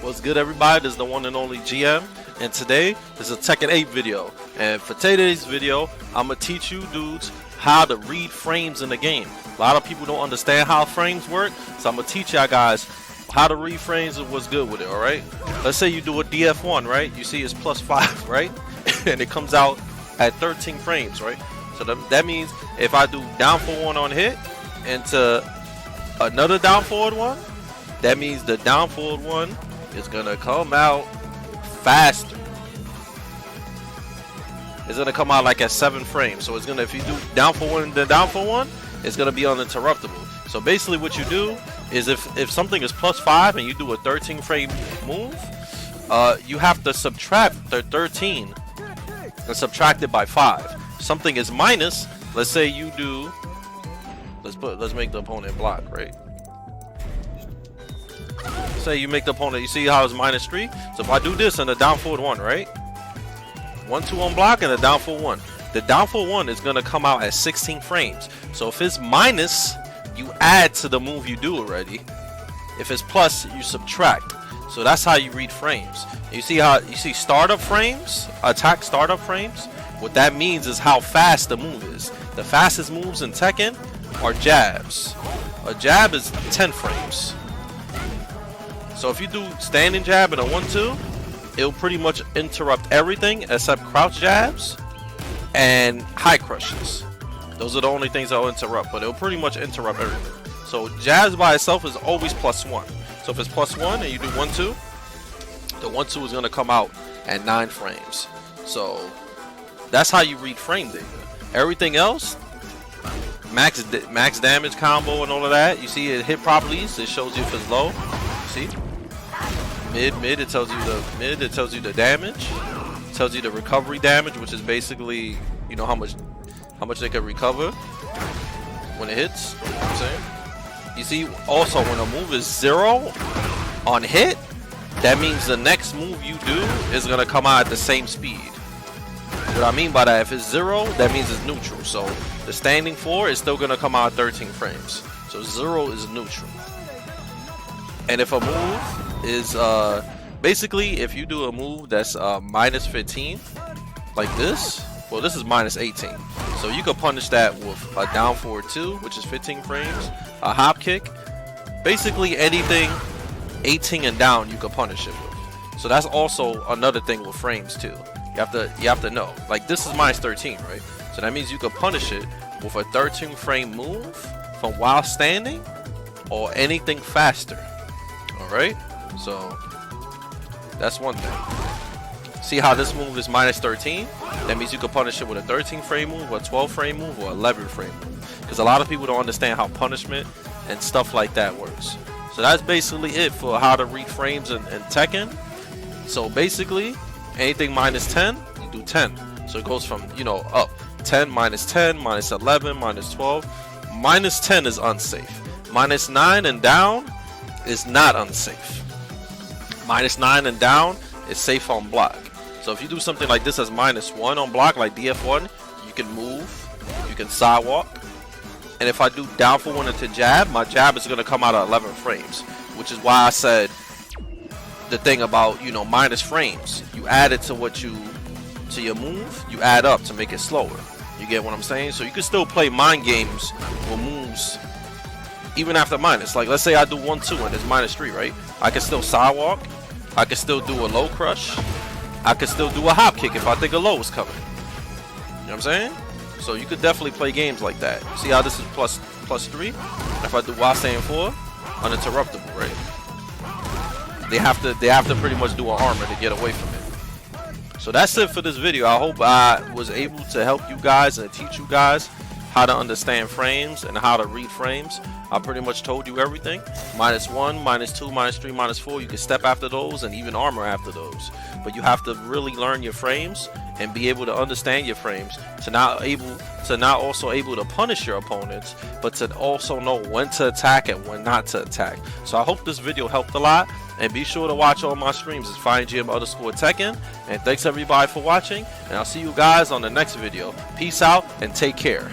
What's good, everybody? This is the one and only GM, and today is a Tekken 8 video. And for today's video, I'm gonna teach you dudes how to read frames in the game. A lot of people don't understand how frames work, so I'm gonna teach y'all guys how to read frames and what's good with it. All right, let's say you do a DF1, right? You see it's +5, right? And it comes out at 13 frames, right? So that means if I do down forward 1 on hit into another down forward 1, that means the down forward 1 is gonna come out faster. It's gonna come out like at 7 frames. So it's gonna, if you do down for 1 and then down for 1, it's gonna be uninterruptible. So basically what you do is if something is +5 and you do a 13 frame move, you have to subtract the 13 and subtract it by 5. Something is minus, let's say you do, let's make the opponent block, right? Say you make the opponent, you see how it's -3? So if I do this and a down forward 1, right? 1-2 on block and a down forward 1. The down forward 1 is gonna come out at 16 frames. So if it's minus, you add to the move you do already. If it's plus, you subtract. So that's how you read frames. You see how you see startup frames, attack startup frames? What that means is how fast the move is. The fastest moves in Tekken are jabs. A jab is 10 frames. So if you do standing jab and a 1-2, it'll pretty much interrupt everything except crouch jabs and high crushes. Those are the only things that'll interrupt, but it'll pretty much interrupt everything. So jabs by itself is always +1. So if it's +1 and you do 1-2, the 1-2 is gonna come out at 9 frames. So that's how you read frame data. Everything else, max damage combo and all of that, you see it hit properties, it shows you if it's low. See? Mid, it tells you the mid, it tells you the damage, it tells you the recovery damage, which is basically, you know, how much they can recover when it hits. You know what I'm saying? You see also when a move is 0 on hit, that means the next move you do is gonna come out at the same speed. What I mean by that, if it's 0, that means it's neutral. So the standing 4 is still gonna come out at 13 frames. So 0 is neutral. And if a move is basically, if you do a move that's -15 like this, well, this is -18, so you could punish that with a down forward 2, which is 15 frames, a hop kick, basically anything 18 and down you could punish it with. So that's also another thing with frames too. You have to know, like this is -13, right? So that means you could punish it with a 13 frame move from while standing or anything faster. Alright, so that's one thing. See how this move is -13? That means you can punish it with a 13 frame move, a 12 frame move, or 11 frame move. Because a lot of people don't understand how punishment and stuff like that works. So that's basically it for how to read frames in Tekken. So basically, anything -10, you do 10. So it goes from, you know, up. 10, -10, -11, -12. -10 is unsafe. -9 and down is not unsafe. -9 and down is safe on block. So if you do something like this as -1 on block, like DF1, you can move, you can sidewalk. And if I do down for 1 into jab, my jab is gonna come out at 11 frames, which is why I said the thing about, you know, minus frames. You add it to to your move, you add up to make it slower. You get what I'm saying? So you can still play mind games with moves even after minus. Like let's say I do 1-2 and it's -3, right? I can still sidewalk, I can still do a low crush, I can still do a hop kick if I think a low is coming. You know what I'm saying? So you could definitely play games like that. See how this is +3? If I do while staying 4, uninterruptible, right? They have to pretty much do an armor to get away from it. So that's it for this video. I hope I was able to help you guys and teach you guys how to understand frames and how to read frames. I pretty much told you everything. -1, -2, -3, -4. You can step after those and even armor after those. But you have to really learn your frames and be able to understand your frames to not also able to punish your opponents, but to also know when to attack and when not to attack. So I hope this video helped a lot. And be sure to watch all my streams. It's fightinggm_Tekken. And thanks everybody for watching. And I'll see you guys on the next video. Peace out and take care.